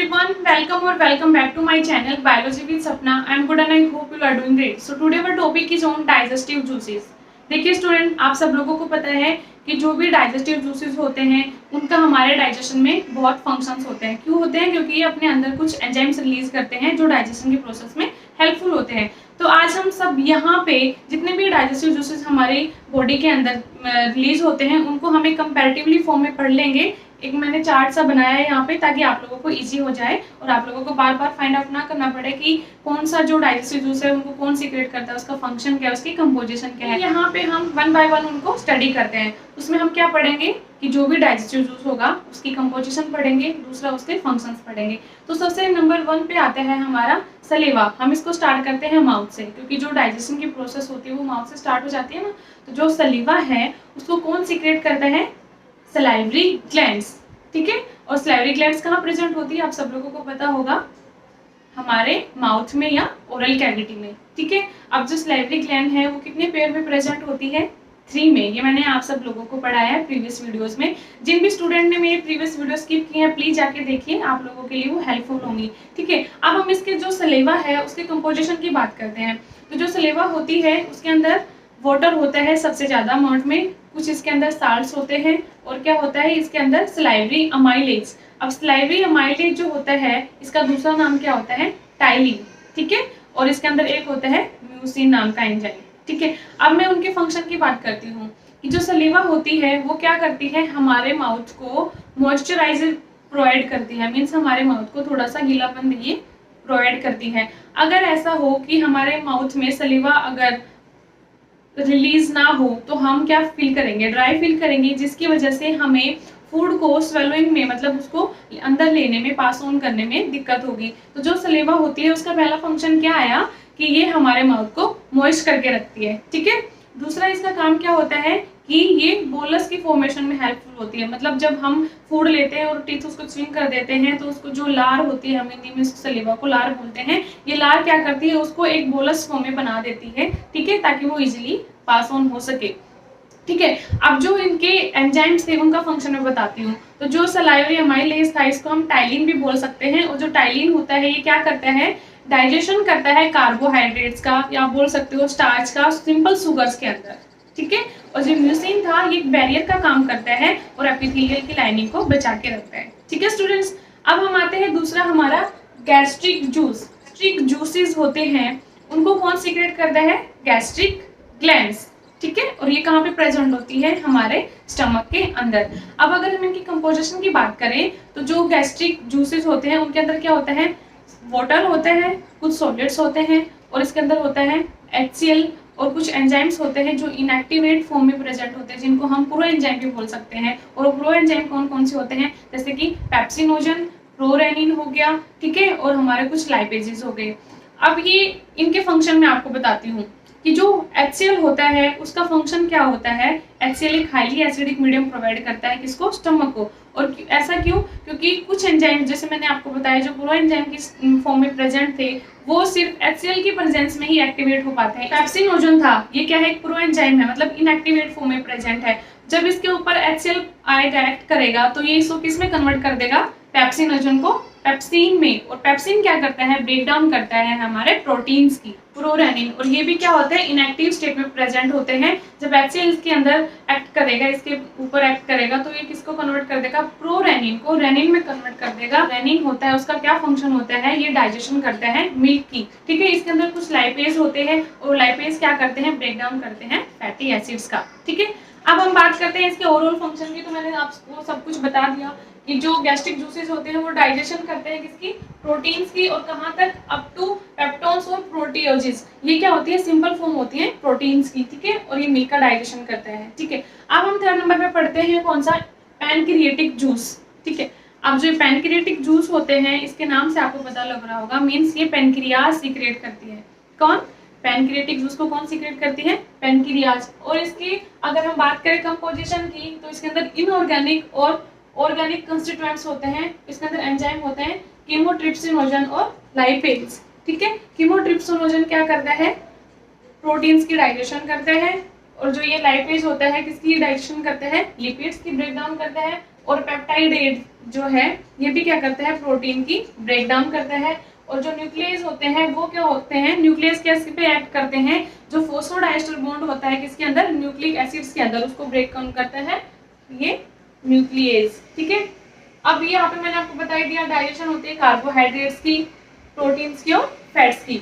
everyone, welcome or welcome back to my channel Biology with Sapna. I am good and I hope you are doing great. So today our topic is on digestive juices. देखिए student, आप सब लोगों को पता है कि जो भी डाइजेस्टिव जूसेस होते हैं उनका हमारे डाइजेशन में बहुत फंक्शंस होते हैं। क्यों होते हैं? क्योंकि ये अपने अंदर कुछ एंजाइम्स रिलीज करते हैं जो डाइजेशन के प्रोसेस में हेल्पफुल होते हैं। तो आज हम सब यहाँ पे जितने भी डाइजेस्टिव जूसेस हमारी बॉडी के अंदर रिलीज होते हैं उनको हम एक कंपैरेटिवली फॉर्म में पढ़ लेंगे। एक मैंने चार्ट सा बनाया है यहाँ पे ताकि आप लोगों को इजी हो जाए और आप लोगों को बार बार फाइंड आउट ना करना पड़े कि कौन सा जो डाइजेस्टिव जूस है उनको कौन सीक्रेट करता है, उसका फंक्शन क्या है, उसकी कंपोजिशन क्या है। यहाँ पे हम वन बाय वन उनको स्टडी करते हैं। उसमें हम क्या पढ़ेंगे कि जो भी डाइजेस्टिव जूस होगा उसकी कंपोजिशन पढ़ेंगे, दूसरा उसके फंक्शंस पढ़ेंगे। तो सबसे नंबर 1 पे आता है हमारा सलेवा। हम इसको स्टार्ट करते हैं माउथ से, क्योंकि जो डाइजेशन की प्रोसेस होती है वो माउथ से स्टार्ट हो जाती है ना। तो जो सलीवा है उसको कौन सीक्रेट करता है? Salivary glands. ठीक है, और सलाइवरी ग्लैंड्स कहाँ प्रेजेंट होती है? आप सब लोगों को पता होगा, हमारे माउथ में या ओरल कैविटी में। ठीक है, अब जो सलाइवरी ग्लैंड है वो कितने पेयर में प्रेजेंट होती है? 3 में। ये मैंने आप सब लोगों को पढ़ाया है प्रीवियस वीडियोस में। जिन भी स्टूडेंट ने मेरे प्रीवियस वीडियो स्किप किए हैं प्लीज जाके देखिए, आप लोगों के लिए वो हेल्पफुल होंगी। ठीक है, अब हम इसके जो सलेवा है उसके कंपोजिशन की बात करते हैं। तो जो सलेवा होती है उसके अंदर वाटर होता है सबसे ज्यादा अमाउंट में, कुछ इसके अंदर साल्ट्स होते हैं और क्या होता है इसके अंदर? Salivary amylase. अब सलाइवरी अमाइलेज जो होता है इसका दूसरा नाम क्या होता है? टाइलिन। ठीक है, और इसके अंदर एक होता है म्यूसिन नाम का एंजाइम। ठीक है, अब मैं उनके फंक्शन की बात करती हूँ कि जो सलीवा होती है वो क्या करती है? हमारे माउथ को मॉइस्चराइजर प्रोवाइड करती है, मीन्स हमारे माउथ को थोड़ा सा गीलापन ये प्रोवाइड करती है। अगर ऐसा हो कि हमारे माउथ में सलीवा अगर रिलीज ना हो तो हम क्या फील करेंगे? ड्राई फील करेंगे, जिसकी वजह से हमें फूड को स्वेलोइंग में, मतलब उसको अंदर लेने में, पास ऑन करने में दिक्कत होगी। तो जो सलेवा होती है उसका पहला फंक्शन क्या आया कि ये हमारे माउथ को मॉइस्ट करके रखती है। ठीक है, दूसरा इसका काम क्या होता है कि ये बोलस की फॉर्मेशन में हेल्पफुल होती है। मतलब जब हम फूड लेते हैं और टीथ उसको स्विंग कर देते हैं तो उसको जो लार होती है, हम हिंदी में उसको सलेवा को लार बोलते हैं, ये लार क्या करती है? उसको एक बोलस फॉर्म में बना देती है। ठीक है, ताकि वो इजिली पास ऑन हो सके। ठीक है, अब जो इनके एंजाइम्स थे उनका फंक्शन मैं बताती हूँ। तो जो सलाइवरी अमाइलेज था इसको हम टाइलिन भी बोल सकते हैं, और जो टाइलिन होता है ये क्या करता है? डाइजेशन करता है कार्बोहाइड्रेट्स का, या बोल सकते हो स्टार्च का, सिंपल शुगर्स के अंदर। ठीक है, और जो म्यूसिन था ये बैरियर का काम करता है और एपिथेलियल की लाइनिंग को बचा के रखता है। ठीक है स्टूडेंट्स, अब हम आते हैं दूसरा हमारा गैस्ट्रिक जूस। गैस्ट्रिक जूसेस होते हैं उनको कौन सीक्रेट करता है? Gastric glands. ठीक है, और ये कहाँ पे प्रेजेंट होती है? हमारे स्टमक के अंदर। अब अगर हम इनकी कंपोजिशन की बात करें तो जो गैस्ट्रिक जूसेस होते हैं उनके अंदर क्या होता है? वाटर होता है, कुछ सॉलिड्स होते हैं, और इसके अंदर होता है HCl, और कुछ एंजाइम्स होते हैं जो इनएक्टिवेट फॉर्म में प्रेजेंट होते हैं, जिनको हम प्रो एंजाइम भी बोल सकते हैं। और प्रो एंजाइम कौन कौन से होते हैं? जैसे कि पेप्सिनोजन, प्रोरेनिन हो गया। ठीक है, और हमारे कुछ लाइपेजेस हो गए। अब ये इनके फंक्शन में आपको बताती हूँ कि जो HCl होता है उसका फंक्शन क्या होता है? HCl एक हाईली एसिडिक मीडियम प्रोवाइड करता है किसको? स्टमक को। और ऐसा क्यों? क्योंकि कुछ एंजाइम, जैसे मैंने आपको बताया, जो प्रो एंजाइम की फॉर्म में प्रेजेंट थे वो सिर्फ HCl की प्रेजेंस में ही एक्टिवेट हो पाते हैं। पेप्सिनोजन था, ये क्या है? एक प्रो एंजाइम है, मतलब इनएक्टिवेट फॉर्म में प्रेजेंट है। जब इसके ऊपर HCl आयन रिएक्ट करेगा तो ये इसको किस में कन्वर्ट कर देगा? पेप्सिनोजन को पेप्सिन में। और पेप्सिन क्या करता है? ब्रेक डाउन करता है हमारे प्रोटीन्स की, प्रोरेनिन। और ये भी क्या होता है? इनएक्टिव स्टेट में प्रेजेंट होते हैं। जब HCl इसके अंदर एक्ट करेगा, इसके ऊपर एक्ट करेगा, तो ये किसको कन्वर्ट कर देगा? प्रोरेनिन को रेनिन में कन्वर्ट कर देगा। रेनिन होता है, उसका क्या फंक्शन होता है? ये डाइजेशन करता है मिल्क की। ठीक है, इसके अंदर कुछ लाइपेज होते हैं, और लाइपेज क्या करते हैं? ब्रेक डाउन करते हैं फैटी एसिड्स का। ठीक है, अब हम बात करते हैं इसके ओवरऑल फंक्शन की। तो मैंने आपको सब कुछ बता दिया कि जो गैस्ट्रिक जूसेस होते हैं वो डाइजेशन करते हैं किसकी? प्रोटीन्स की। और कहाँ तक? अप टू पेप्टोन्स और प्रोटियोजेस। ये क्या होती है? सिंपल फॉर्म होती है प्रोटीन्स की। ठीक है, और ये मिल्क का डाइजेशन करता है। ठीक है, अब हम 3rd नंबर पे पढ़ते हैं कौन सा? Pancreatic juice. ठीक है, अब जो पैनक्रिएटिक जूस होते हैं इसके नाम से आपको पता लग रहा होगा, मीन्स ये पेनक्रियाज सीक्रेट करती है। कौन? पैनक्रिएटिक जूस को कौन सीक्रेट करती है? पैनक्रियाज। और इसकी अगर हम बात करें कंपोजिशन की तो इसके अंदर इनऑर्गेनिक और ऑर्गेनिक कंस्टिट्यूएंट्स होते हैं। इसके अंदर एंजाइम होते हैं कीमोट्रिप्सिनोजन और लाइपेज। ठीक है, कीमोट्रिप्सिनोजन क्या करता है? प्रोटीन्स की डाइजेशन करते हैं, और जो ये लाइपेज होता है किसकी डाइजेशन करते हैं? लिपिड्स की ब्रेक डाउन करते हैं। और पेप्टाइड जो है ये भी क्या करता है, प्रोटीन की ब्रेक डाउन करता है। और जो न्यूक्लियस होते हैं वो क्या होते हैं, न्यूक्लियस किस पे एक्ट करते हैं, जो फोस्फोडाइस्टर बॉन्ड होता है किसके अंदर, न्यूक्लिक एसिड्स के अंदर, उसको ब्रेक डाउन करता है ये न्यूक्लियस। ठीक है, अब यहाँ पे मैंने आपको बता दिया डाइजेशन होती है कार्बोहाइड्रेट्स की, प्रोटीन्स की और फैट्स की।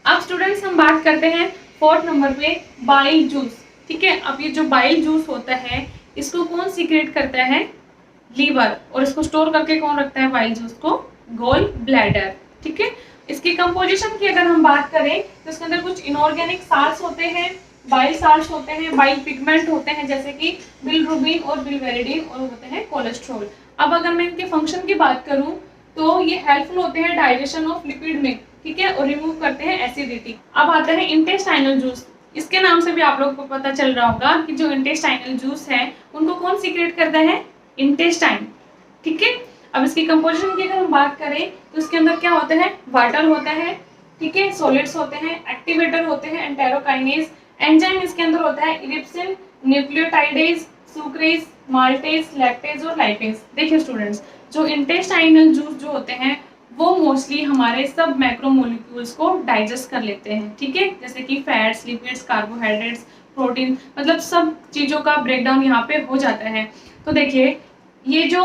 अब स्टूडेंट्स हम बात करते हैं 4th नंबर पे बाइल जूस। ठीक है, अब ये जो बाइल जूस होता है इसको कौन सीक्रेट करता है, लीवर, और इसको स्टोर करके कौन रखता है बाइल जूस को, गोल ब्लैडर। ठीक है, इसकी कंपोजिशन की अगर हम बात करें तो इसके अंदर कुछ इनऑर्गेनिक साल्ट्स होते हैं, बाइल साल्ट्स होते हैं, बाइल पिगमेंट होते हैं जैसे कि बिलरुबिन और बिलवेरिडिन, और होते हैं कोलेस्ट्रॉल। अब अगर मैं इनके फंक्शन की बात करूं तो ये हेल्पफुल होते हैं डाइजेशन ऑफ लिपिड में, ठीक है, और रिमूव करते हैं एसिडिटी। अब आता है इंटेस्टाइनल जूस। इसके नाम से भी आप लोगों को पता चल रहा होगा कि जो इंटेस्टाइनल जूस है उनको कौन सीक्रेट करता है, इंटेस्टाइन। ठीक है, अब इसकी कंपोजिशन की अगर हम बात करें तो इसके अंदर क्या होता है, वाटर होता है, ठीक है, सॉलिड्स होते हैं, एक्टिवेटर होते हैं, एंटेरोकाइनेज, एंजाइम इसके अंदर होता है इरिप्सिन, न्यूक्लियोटाइडेज, सुक्रेज, माल्टेज, लैक्टेज और लाइपेज। देखिए स्टूडेंट्स, जो इंटेस्टाइनल जूस जो होते हैं वो मोस्टली हमारे सब मैक्रोमोलिक्यूल्स को डाइजेस्ट कर लेते हैं। ठीक है, जैसे कि फैट्स, लिपिड्स, कार्बोहाइड्रेट्स, प्रोटीन, मतलब सब चीज़ों का ब्रेकडाउन यहाँ पे हो जाता है। तो देखिए ये जो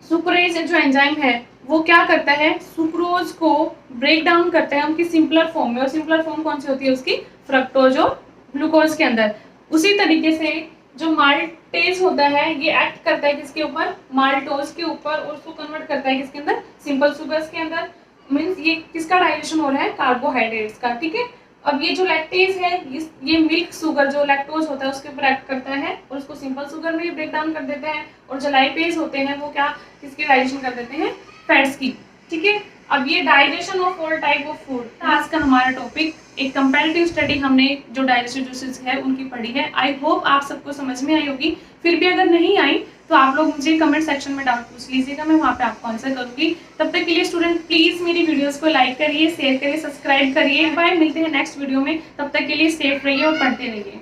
सुक्रेज जो एंजाइम है वो क्या करता है, सुक्रोज को ब्रेक डाउन करता है उनकी सिंपलर फॉर्म में, और सिंपलर फॉर्म कौन सी होती है उसकी, फ्रक्टोज और ग्लूकोज के अंदर। उसी तरीके से जो माल्टेज होता है ये एक्ट करता है किसके ऊपर, माल्टोज के ऊपर, और उसको कन्वर्ट करता है किसके अंदर, सिंपल सुगर्स के अंदर। मीन्स ये किसका डाइजेशन हो रहा है, कार्बोहाइड्रेट्स का। ठीक है, अब ये जो लैक्टेज है ये मिल्क शुगर जो लैक्टोज होता है उसके ऊपर एक्ट करता है और उसको सिंपल शुगर में ब्रेक डाउन कर देते हैं। और जो लाइपेज होते हैं वो क्या, किसकी डाइजेशन कर देते हैं, फैट्स की। ठीक है, अब ये digestion of all type of food आज का हमारा टॉपिक। एक कंपैरेटिव स्टडी हमने जो डाइजेस्टिव जूसेस है उनकी पढ़ी है। आई होप आप सबको समझ में आई होगी। फिर भी अगर नहीं आई तो आप लोग मुझे कमेंट सेक्शन में डाउट पूछ लीजिएगा, मैं वहाँ पे आपको आंसर करूंगी। तब तक के लिए स्टूडेंट प्लीज मेरी वीडियोस को लाइक करिए, शेयर करिए, सब्सक्राइब करिए। बाय, मिलते हैं नेक्स्ट वीडियो में। तब तक के लिए सेफ रहिए और पढ़ते रहिए।